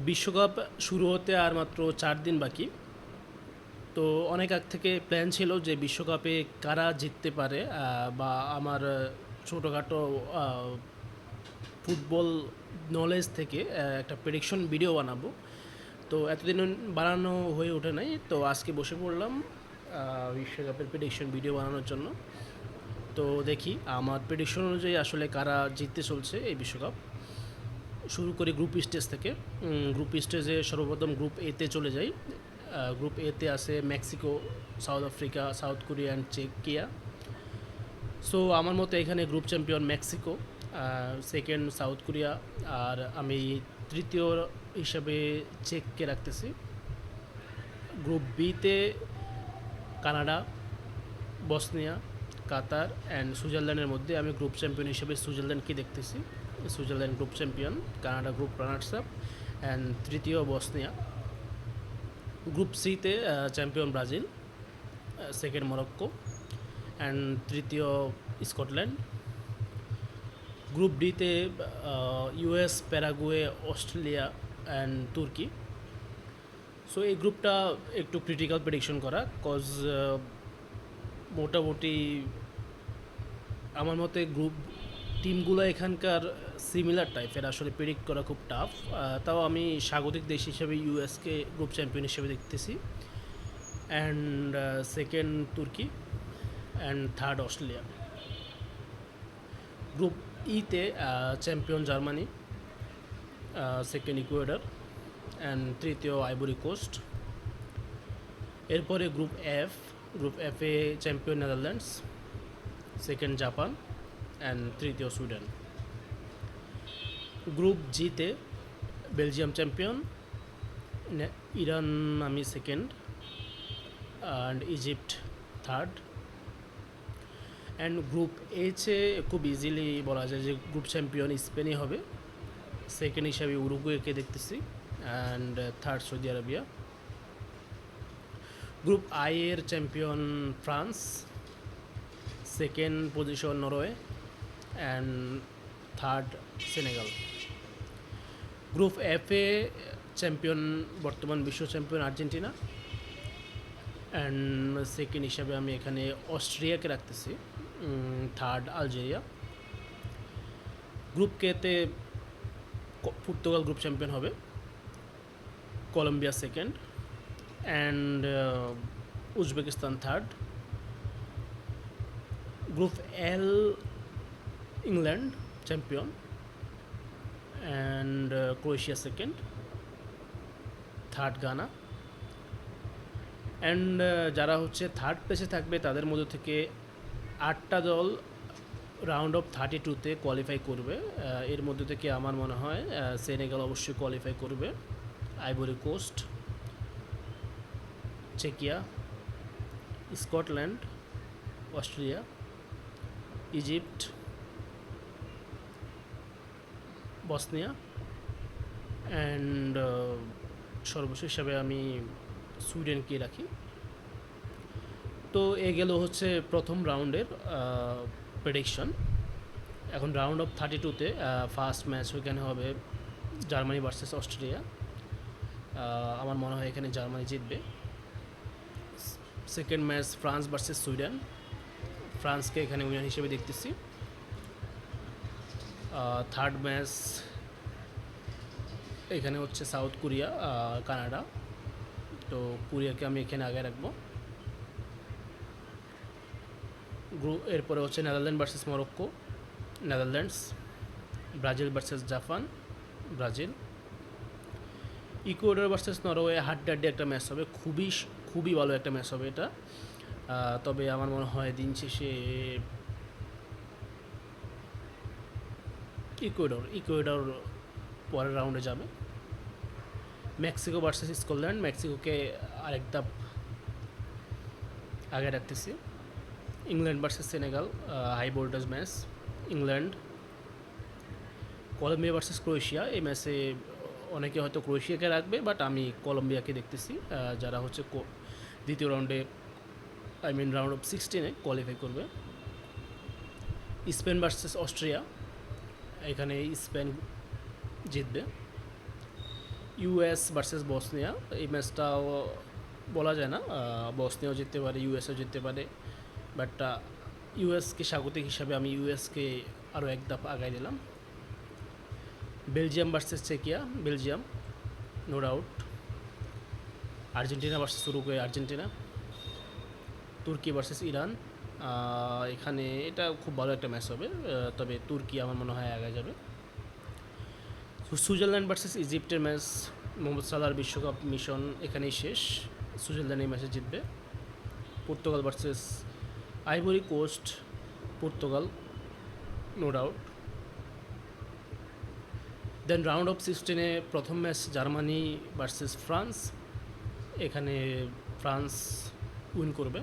বিশ্বকাপ শুরু হতে আর মাত্র ৪ দিন বাকি। তো অনেক আগ থেকে প্ল্যান ছিল যে বিশ্বকাপে কারা জিততে পারে, বা আমার ছোটোখাটো ফুটবল নলেজ থেকে একটা প্রেডিকশন ভিডিও বানাবো। তো এতদিন বানানো হয়ে ওঠে নাই, তো আজকে বসে পড়লাম বিশ্বকাপের প্রেডিকশন ভিডিও বানানোর জন্য। তো দেখি আমার প্রেডিকশন অনুযায়ী আসলে কারা জিততে চলছে এই বিশ্বকাপ। শুরু করি গ্রুপ স্টেজ থেকে। গ্রুপ স্টেজে সর্বপ্রথম গ্রুপ এতে চলে যাই। গ্রুপ এতে আছে Mexico, South Africa, South Korea and চেকিয়া। সো আমার মতে এখানে group champion Mexico, second South Korea, আর আমি তৃতীয় হিসাবে চেককে রাখতেছি। গ্রুপ বিতে কানাডা, বসনিয়া, কাতার অ্যান্ড সুইজারল্যান্ডের মধ্যে আমি গ্রুপ চ্যাম্পিয়ন হিসেবে সুইজারল্যান্ডকে দেখতেছি। Switzerland group champion, Canada group runners up and তৃতীয় বসনিয়া। গ্রুপ সিতে champion Brazil, second Morocco and তৃতীয় স্কটল্যান্ড। গ্রুপ ডিতে ইউএস, প্যারাগুয়ে, অস্ট্রেলিয়া অ্যান্ড তুর্কি। সো এই গ্রুপটা একটু ক্রিটিক্যাল প্রেডিকশন করা, কজ মোটামুটি আমার মতে গ্রুপ টিমগুলো এখানকার সিমিলার টাইপের, আসলে প্রেডিক্ট করা খুব টাফ। তাও আমি স্বাগতিক দেশ হিসেবে ইউএসকে গ্রুপ চ্যাম্পিয়ন হিসেবে দেখতেছি, and second Turkey and third Australia. Group ইতে champion Germany, second Ecuador and তৃতীয় আইভরি কোস্ট। এরপরে গ্রুপ এফে champion Netherlands, second Japan and তৃতীয় সুইডেন। গ্রুপ জিতে বেলজিয়াম চ্যাম্পিয়ন, ইরান আমি second and Egypt third. And group এইচে খুব easily বলা যায় যে গ্রুপ চ্যাম্পিয়ন স্পেনই হবে, সেকেন্ড হিসাবে উরুগুয়েকে দেখতেছি and third Saudi Arabia. Group I এর champion France, second position Norway and third Senegal. Group F এ চ্যাম্পিয়ন বর্তমান বিশ্ব চ্যাম্পিয়ন আর্জেন্টিনা অ্যান্ড সেকেন্ড হিসাবে আমি এখানে অস্ট্রিয়াকে রাখতেছি, থার্ড আলজেরিয়া। গ্রুপ কেতে পর্তুগাল গ্রুপ চ্যাম্পিয়ন হবে, Colombia second and Uzbekistan third. Group L England champion and Croatia second, third Ghana. And যারা হচ্ছে থার্ড প্লেসে থাকবে তাদের মধ্যে থেকে 8টা দল রাউন্ড অফ 32-তে কোয়ালিফাই করবে। এর মধ্যে থেকে আমার মনে হয় সেনেগাল অবশ্যই কোয়ালিফাই করবে, আইভরি কোস্ট, চেকিয়া, Scotland, Australia, Egypt, Bosnia and সর্বশেষ হিসাবে আমি সুইডেনকে রাখি। তো এ গেল হচ্ছে প্রথম রাউন্ডের প্রেডিকশন। এখন রাউন্ড অফ 32-তে ফার্স্ট ম্যাচ ওইখানে হবে জার্মানি ভার্সেস অস্ট্রেলিয়া। আমার মনে হয় এখানে জার্মানি জিতবে। Second match France versus Sweden, ফ্রান্সকে এখানে উইনার হিসেবে দেখতেছি। থার্ড ম্যাচ এখানে হচ্ছে সাউথ কোরিয়া, কানাডা, তো কোরিয়াকে আমি এখানে আগে রাখবো। এরপরে হচ্ছে Netherland versus Morocco, Netherlands. Brazil versus Japan, Brazil. Ecuador versus Norway হাড্ডাহাড্ডি একটা ম্যাচ হবে, খুবই ভালো একটা ম্যাচ হবে এটা। তবে আমার মনে হয় দিন শেষে ইকুয়েডর পরের রাউন্ডে যাবে। মেক্সিকো ভার্সেস স্কটল্যান্ড, মেক্সিকোকে আরেক ধাপ আগে রাখতেছি। England versus Senegal, high voltage match, England. Colombia versus Croatia, এই ম্যাচে অনেকে হয়তো ক্রোয়েশিয়াকে রাখবে, বাট আমি কলম্বিয়াকে দেখতেছি, যারা হচ্ছে দ্বিতীয় রাউন্ডে রাউন্ড অফ 16-এ কোয়ালিফাই করবে। স্পেন ভার্সেস অস্ট্রিয়া, এখানে স্পেন জিতবে। ইউএস ভার্সেস বসনিয়া, এই ম্যাচটাও বলা যায় না, বসনিয়াও জিততে পারে, ইউএসও জিততে পারে, বাট ইউএসকে স্বাগতিক হিসাবে আমি ইউএসকে আরও এক ধাপ আগায় দিলাম। বেলজিয়াম ভার্সেস চেকিয়া, Belgium no doubt. Argentina versus Uruguay, Argentina. Turkey versus Iran, এখানে এটা খুব ভালো একটা ম্যাচ হবে, তবে তুর্কি আমার মনে হয় আগায় যাবে। সুইজারল্যান্ড ভার্সেস ইজিপ্টের ম্যাচ, মোহাম্মদ সালাহর বিশ্বকাপ মিশন এখানেই শেষ, সুইজারল্যান্ড এই ম্যাচে জিতবে। Portugal versus Ivory Coast, Portugal no doubt. Then round of 16-এ প্রথম ম্যাচ জার্মানি ভার্সেস ফ্রান্স, এখানে ফ্রান্স উইন করবে।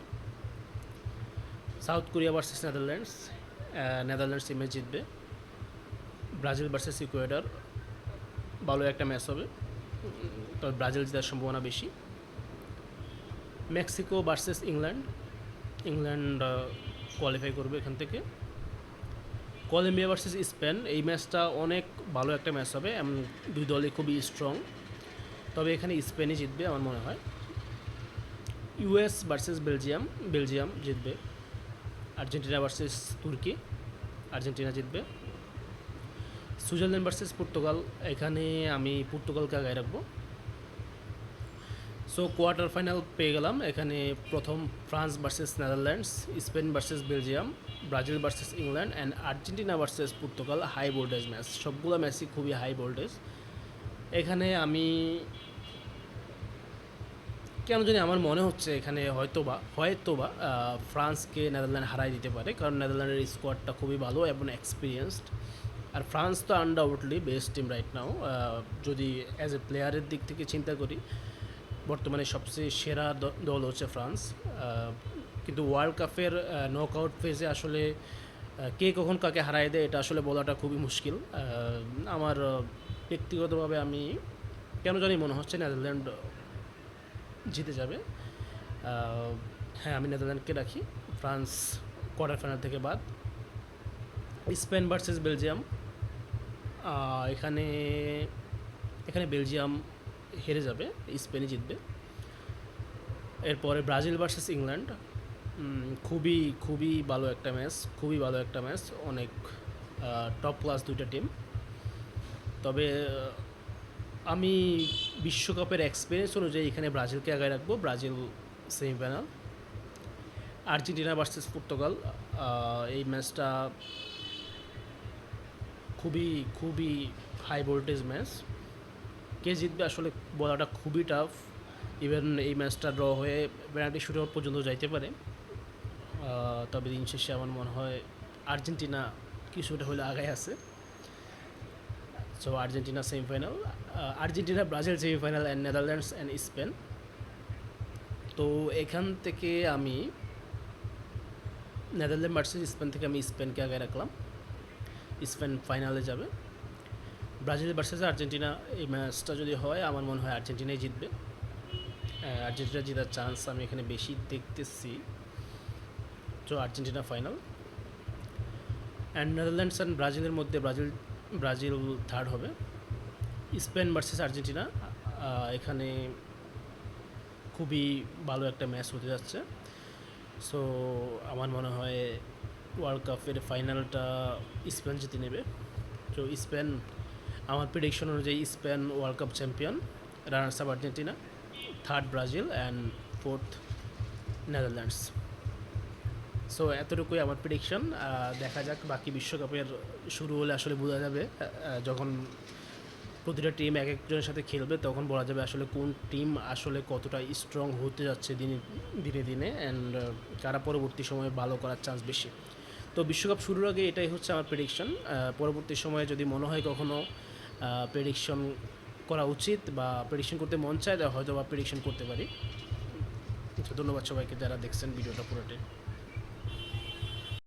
South Korea versus Netherlands, Netherlands এই ম্যাচ জিতবে। ব্রাজিল ভার্সেস ইকুয়েডর, ভালো একটা ম্যাচ হবে, তবে ব্রাজিল জেতার সম্ভাবনা বেশি। Mexico versus England, England qualify করবে এখান থেকে। কলম্বিয়া ভার্সেস স্পেন, এই ম্যাচটা অনেক ভালো একটা ম্যাচ হবে, এমন দুই দলই খুবই স্ট্রং, তবে এখানে স্পেনই জিতবে আমার মনে হয়। ইউএস ভার্সেস বেলজিয়াম, বেলজিয়াম জিতবে। আর্জেন্টিনা ভার্সেস তুর্কি, আর্জেন্টিনা জিতবে। সুইজারল্যান্ড ভার্সেস পর্তুগাল, এখানে আমি পর্তুগালকে আগায় রাখবো। সো কোয়ার্টার ফাইনাল পেয়ে গেলাম, এখানে প্রথম France versus Netherlands, Spain versus Belgium, Brazil versus England and Argentina versus Portugal. High voltage match, সবগুলো ম্যাচই খুবই হাই ভোল্টেজ। এখানে আমি কেন জানি আমার মনে হচ্ছে এখানে হয়তোবা ফ্রান্সকে নেদারল্যান্ড হারাই দিতে পারে, কারণ নেদারল্যান্ডের স্কোয়াডটা খুবই ভালো এবং এক্সপিরিয়েন্সড, আর ফ্রান্স তো undoubtedly best team right now. যদি অ্যাজ এ প্লেয়ারের দিক থেকে চিন্তা করি, বর্তমানে সবচেয়ে সেরা দল হচ্ছে ফ্রান্স, কিন্তু ওয়ার্ল্ড কাপের নকআউট ফেজে আসলে কে কখন কাকে হারাই দেয় এটা আসলে বলাটা খুবই মুশকিল। আমার ব্যক্তিগতভাবে আমি কেন জানি মনে হচ্ছে নেদারল্যান্ড জিতে যাবে। হ্যাঁ, আমি নেদারল্যান্ডকে রাখি, ফ্রান্স কোয়ার্টার ফাইনাল থেকে বাদ। স্পেন ভার্সেস বেলজিয়াম, এখানে এখানে বেলজিয়াম হেরে যাবে, স্পেনই জিতবে। এরপরে ব্রাজিল ভার্সেস ইংল্যান্ড, খুবই খুবই ভালো একটা ম্যাচ, খুবই ভালো একটা ম্যাচ, অনেক টপ ক্লাস দুইটা টিম, তবে আমি বিশ্বকাপের এক্সপিরিয়েন্স অনুযায়ী এখানে ব্রাজিলকে আগায় রাখবো, Brazil semifinal. Argentina versus Portugal, এই ম্যাচটা খুবই খুবই হাই ভোল্টেজ ম্যাচ, কে জিতবে আসলে বলাটা খুবই টাফ। ইভেন এই ম্যাচটা ড্র হয়ে পেনাল্টি শুট আউট পর্যন্ত যাইতে পারে, তবে দিন শেষে আমার মনে হয় আর্জেন্টিনা কিছুটা হলে আগায় আছে। So Argentina semifinal, Argentina Brazil semifinal and Netherlands and Spain. তো এখান থেকে আমি নেদারল্যান্ড ভার্সেস স্পেন থেকে আমি স্পেনকে আগে রাখলাম, স্পেন ফাইনালে যাবে। ব্রাজিল ভার্সেস আর্জেন্টিনা, এই ম্যাচটা যদি হয় আমার মনে হয় আর্জেন্টিনাই জিতবে, আর্জেন্টিনা জেতার চান্স আমি এখানে বেশি দেখতেছি। তো Argentina final. And Netherlands and ব্রাজিলের মধ্যে ব্রাজিল থার্ড হবে। স্পেন ভার্সেস আর্জেন্টিনা, এখানে খুবই ভালো একটা ম্যাচ হতে যাচ্ছে। সো আমার মনে হয় ওয়ার্ল্ড কাপের ফাইনালটা স্পেন জিতে নেবে। তো স্পেন, আমার প্রেডিকশন অনুযায়ী Spain world cup champion, runners up Argentina, third Brazil and fourth Netherlands. So এতটুকুই আমার প্রেডিকশন, দেখা যাক বাকি বিশ্বকাপের শুরু হলে আসলে বোঝা যাবে, যখন প্রতিটা টিম এক একজনের সাথে খেলবে তখন বলা যাবে আসলে কোন টিম আসলে কতটা স্ট্রং হতে যাচ্ছে দিনে দিনে অ্যান্ড কারা পরবর্তী সময়ে ভালো করার চান্স বেশি। তো বিশ্বকাপ শুরুর আগে এটাই হচ্ছে আমার প্রেডিকশন। পরবর্তী সময়ে যদি মনে হয় কখনও প্রেডিকশন করা উচিত বা প্রেডিকশন করতে মন চায়, হয়তো বা প্রেডিকশন করতে পারি। ধন্যবাদ সবাইকে যারা দেখছেন ভিডিওটা পুরোটাই।